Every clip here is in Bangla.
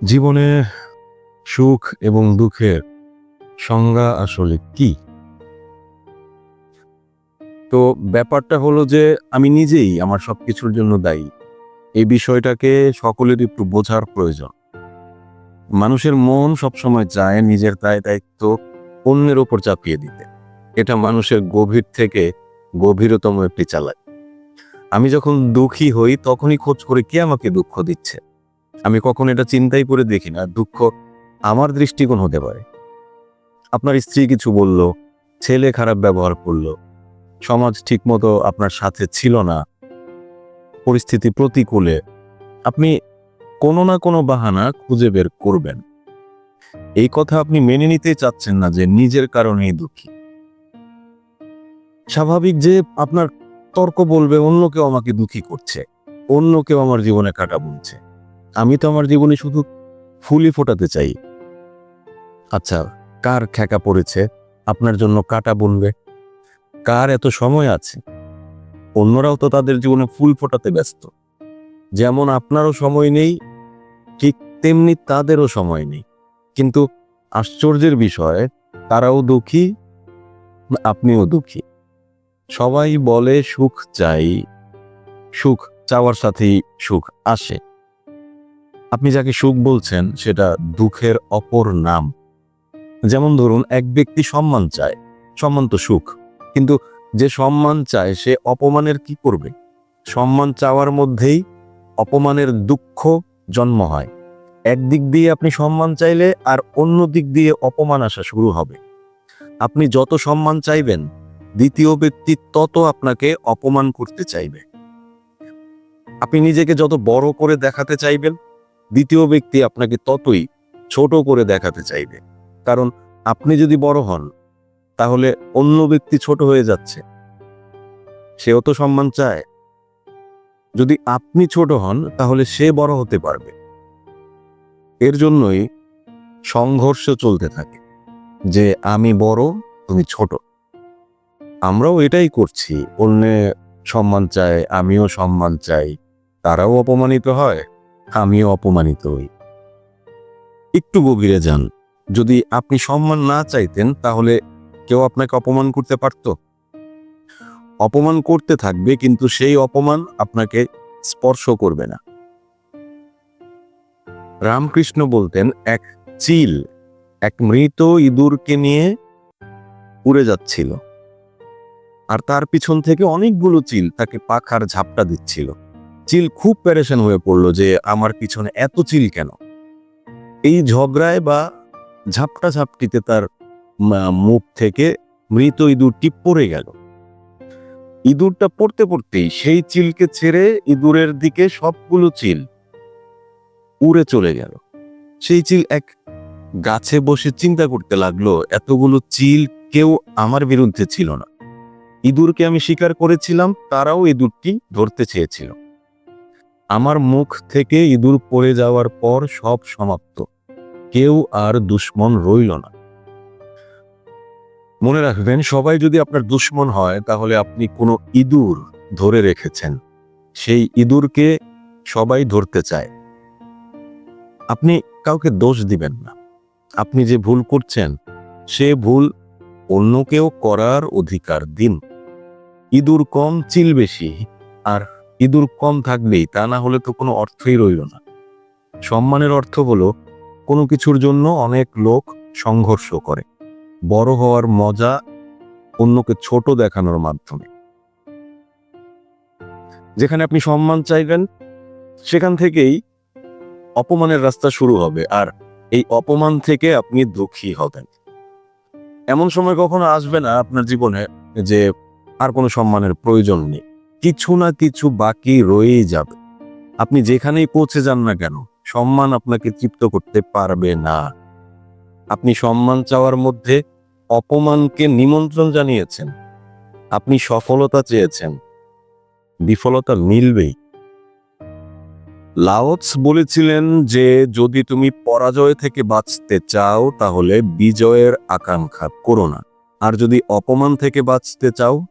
জীবনে সুখ এবং দুঃখের সংজ্ঞা আসলে কি? তো ব্যাপারটা হলো যে আমি নিজেই আমার সবকিছুর জন্য দায়ী। এই বিষয়টাকে সকলের একটু বোঝার প্রয়োজন। মানুষের মন সবসময় চায় নিজের দায়-দায়িত্ব অন্যের উপর চাপিয়ে দিতে। এটা মানুষের গভীর থেকে গভীরতম একটি চালাকি। আমি যখন দুঃখী হই তখনই খোঁজ করি কে আমাকে দুঃখ দিচ্ছে। আমি কখনো এটা চিন্তাই করে দেখি না দুঃখ আমার দৃষ্টিকোণ হতে পারে। আপনার স্ত্রী কিছু বলল, ছেলে খারাপ ব্যবহার করলো, সমাজ ঠিকমতো আপনার সাথে ছিল না, পরিস্থিতি প্রতিকূলে আপনি কোনো না কোনো বাহানা খুঁজে বের করবেন। এই কথা আপনি মেনে নিতেই চাচ্ছেন না যে নিজের কারণেই দুঃখী। স্বাভাবিক যে আপনার তর্ক বলবে অন্য কেউ আমাকে দুঃখী করছে, অন্য কেউ আমার জীবনে কাঁটা বুনছে। আমি তো আমার জীবনে শুধু ফুলই ফোটাতে চাই। আচ্ছা, কার খ্যাকা পড়েছে আপনার জন্য কাঁটা বুনবে? কার এত সময় আছে? অন্যরাও তো তাদের জীবনে ফুল ফোটাতে ব্যস্ত। যেমন আপনারও সময় নেই, ঠিক তেমনি তাদেরও সময় নেই। কিন্তু আশ্চর্যের বিষয়, তারাও দুঃখী, আপনিও দুঃখী। সবাই বলে সুখ চাই, সুখ চাওয়ার সাথেই সুখ আসে। আপনি যাকে সুখ বলছেন সেটা দুঃখের অপর নাম। যেমন ধরুন, এক ব্যক্তি সম্মান চায়, সম্মান তো সুখ। কিন্তু যে সম্মান চায় সে অপমানের কি করবে? সম্মান চাওয়ার মধ্যেই অপমানের দুঃখ জন্ম হয়। একদিক দিয়ে আপনি সম্মান চাইলে আর অন্য দিক দিয়ে অপমান আসা শুরু হবে। আপনি যত সম্মান চাইবেন, দ্বিতীয় ব্যক্তি তত আপনাকে অপমান করতে চাইবে। আপনি নিজেকে যত বড় করে দেখাতে চাইবেন, দ্বিতীয় ব্যক্তি আপনাকে ততই ছোট করে দেখাতে চাইবে। কারণ আপনি যদি বড় হন, তাহলে অন্য ব্যক্তি ছোট হয়ে যাচ্ছে, সেও তো সম্মান চায়। যদি আপনি ছোট হন, তাহলে সে বড় হতে পারবে। এর জন্যই সংঘর্ষ চলতে থাকে যে আমি বড়, তুমি ছোট। আমরাও এটাই করছি। অন্যে সম্মান চায়, আমিও সম্মান চাই। তারাও অপমানিত হয়, আমিও অপমানিত হই। একটু গভীরে যান। যদি আপনি সম্মান না চাইতেন, তাহলে কেউ আপনাকে অপমান করতে পারত? অপমান করতে থাকবে, কিন্তু সেই অপমান আপনাকে স্পর্শ করবে না। রামকৃষ্ণ বলতেন, এক চিল এক মৃত ইঁদুরকে নিয়ে উড়ে যাচ্ছিল, আর তার পিছন থেকে অনেকগুলো চিল তাকে পাখার ঝাপটা দিচ্ছিল। চিল খুব পেরেশান হয়ে পড়লো যে আমার পিছনে এত চিল কেন। এই ঝগড়ায় বা ঝাপটা ঝাপটিতে তার মুখ থেকে মৃত ইঁদুরটি পড়ে গেল। ইঁদুরটা পড়তে পড়তেই সেই চিলকে ছেড়ে ইঁদুরের দিকে সবগুলো চিল উড়ে চলে গেল। সেই চিল এক গাছে বসে চিন্তা করতে লাগলো, এতগুলো চিল কেউ আমার বিরুদ্ধে ছিল না। ইঁদুরকে আমি শিকার করেছিলাম, তারাও ইঁদুরটি ধরতে চেয়েছিল। আমার মুখ থেকে ইঁদুর পড়ে যাওয়ার পর সব সমাপ্ত, কেউ আর দুশ্মন রইল না। মনে রাখবেন, সবাই যদি আপনার দুশ্মন হয়, তাহলে আপনি কোনো ইঁদুর ধরে রেখেছেন। সেই ইঁদুরকে সবাই ধরতে চায়। আপনি কাউকে দোষ দিবেন না। আপনি যে ভুল করছেন, সে ভুল অন্যকেও করার অধিকার দিন। ইঁদুর কম, চিল বেশি, আর ইঁদুর কম থাকবেই, তা না হলে তো কোনো অর্থই রইল না। সম্মানের অর্থ হলো কোনো কিছুর জন্য অনেক লোক সংঘর্ষ করে। বড় হওয়ার মজা অন্যকে ছোট দেখানোর মাধ্যমে। যেখানে আপনি সম্মান চাইবেন, সেখান থেকেই অপমানের রাস্তা শুরু হবে, আর এই অপমান থেকে আপনি দুঃখী হবেন। এমন সময় কখনো আসবে না আপনার জীবনে যে আর কোনো সম্মানের প্রয়োজন নেই। কিছু না কিছু বাকি রয়েই যাবে। আপনি যেখানেই পৌঁছে যান না কেন, সম্মান আপনাকে তৃপ্ত করতে পারবে না। আপনি সম্মান চাওয়ার মধ্যে অপমানকে নিমন্ত্রণ জানিয়েছেন। আপনি সফলতা চেয়েছেন, বিফলতা মিলবেই। লাওৎস বলেছিলেন যে যদি তুমি পরাজয় থেকে বাঁচতে চাও, তাহলে বিজয়ের আকাঙ্ক্ষা করো না। আর যদি অপমান থেকে বাঁচতে চাও,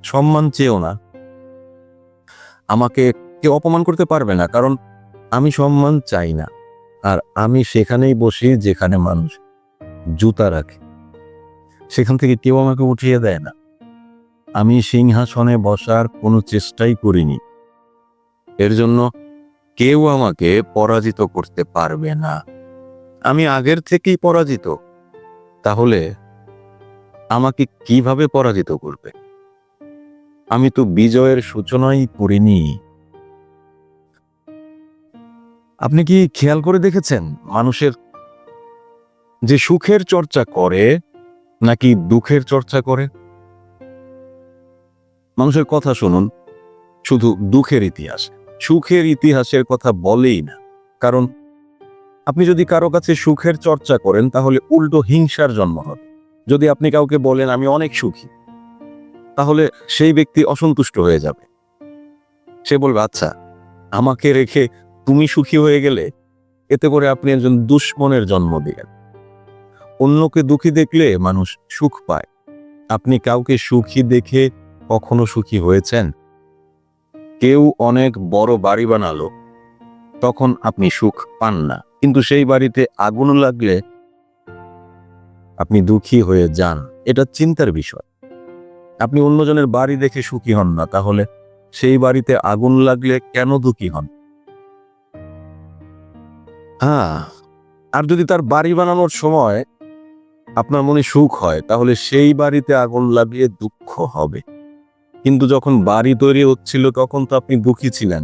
সম্মান চেও না। আমাকে কেউ অপমান করতে পারবে না, কারণ আমি সম্মান চাই না। আর আমি সেখানেই বসি যেখানে মানুষ জুতা রাখে, সেখান থেকে কেউ আমাকে উঠিয়ে দেয় না। আমি সিংহাসনে বসার কোনো চেষ্টাই করিনি, এর জন্য কেউ আমাকে পরাজিত করতে পারবে না। আমি আগের থেকেই পরাজিত, তাহলে আমাকে কিভাবে পরাজিত করবে? আমি তো বিজয়ের সূচনাই করিনি। আপনি কি খেয়াল করে দেখেছেন মানুষের যে সুখের চর্চা করে নাকি দুঃখের চর্চা করে? মানুষের কথা শুনুন, শুধু দুঃখের ইতিহাস, সুখের ইতিহাসের কথা বলেই না। কারণ আপনি যদি কারো কাছে সুখের চর্চা করেন তাহলে উল্টো হিংসার জন্ম হবে। যদি আপনি কাউকে বলেন আমি অনেক সুখী, তাহলে সেই ব্যক্তি অসন্তুষ্ট হয়ে যাবে। সে বলবে আচ্ছা, আমাকে রেখে তুমি সুখী হয়ে গেলে, এতে করে আপনি একজন দুশ্মনের জন্ম দিলেন। অন্যকে দুঃখী দেখলে মানুষ সুখ পায়। আপনি কাউকে সুখী দেখে কখনো সুখী হয়েছেন? কেউ অনেক বড় বাড়ি বানালো, তখন আপনি সুখ পান না, কিন্তু সেই বাড়িতে আগুন লাগলে আপনি দুঃখী হয়ে যান। এটা চিন্তার বিষয়। আপনি অন্যজনের বাড়ি দেখে সুখী হন না, তাহলে সেই বাড়িতে আগুন লাগলে কেন দুঃখী হন? আর যদি তার বাড়ি বানানোর সময় আপনার মনে সুখ হয়, তাহলে সেই বাড়িতে আগুন লাগিয়ে দুঃখ হবে। কিন্তু যখন বাড়ি তৈরি হচ্ছিল তখন তো আপনি দুঃখী ছিলেন,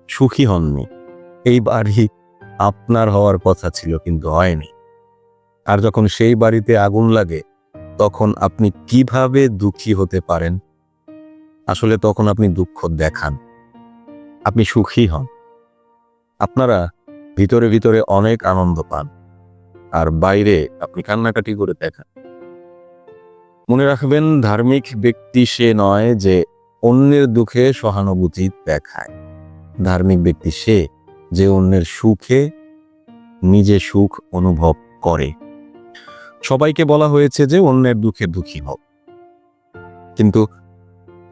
সুখী হননি। এই বাড়ি আপনার হওয়ার কথা ছিল কিন্তু হয়নি। আর যখন সেই বাড়িতে আগুন লাগে তখন আপনি কিভাবে দুঃখী হতে পারেন? আসলে তখন আপনি দুঃখ দেখান, আপনি সুখী হন। আপনারা ভিতরে ভিতরে অনেক আনন্দ পান, আর বাইরে আপনি কান্নাকাটি করে দেখান। মনে রাখবেন, ধার্মিক ব্যক্তি সে নয় যে অন্যের দুঃখে সহানুভূতি দেখায়। ধার্মিক ব্যক্তি সে যে অন্যের সুখে নিজে সুখ অনুভব করে। সবাইকে বলা হয়েছে যে অন্যের দুঃখে দুঃখী হও, কিন্তু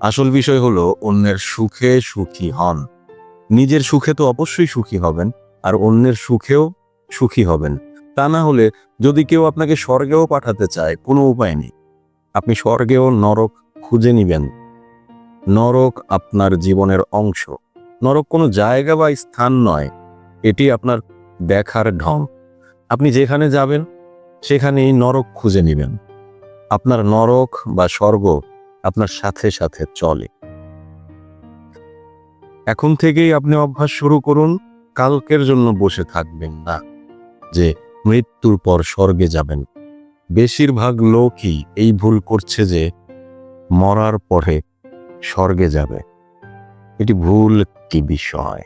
আসল বিষয় হলো অন্যের সুখে সুখী হন। নিজের সুখে তো অবশ্যই সুখী হবেন, আর অন্যের সুখেও সুখী হবেন। তা না হলে যদি কেউ আপনাকে স্বর্গেও পাঠাতে চায়, কোনো উপায় নেই। আপনি স্বর্গেও নরক খুঁজে নিবেন। নরক আপনার জীবনের অংশ। নরক কোনো জায়গা বা স্থান নয়, এটি আপনার দেখার ঢং। আপনি যেখানে যাবেন সেখানেই নরক খুঁজে নিবেন। আপনার নরক বা স্বর্গ আপনার সাথে সাথে চলে। এখন থেকেই আপনি অভ্যাস শুরু করুন, কালকের জন্য বসে থাকবেন না যে মৃত্যুর পর স্বর্গে যাবেন। বেশিরভাগ লোকই এই ভুল করছে যে মরার পরে স্বর্গে যাবে। এটি ভুল একটি বিষয়।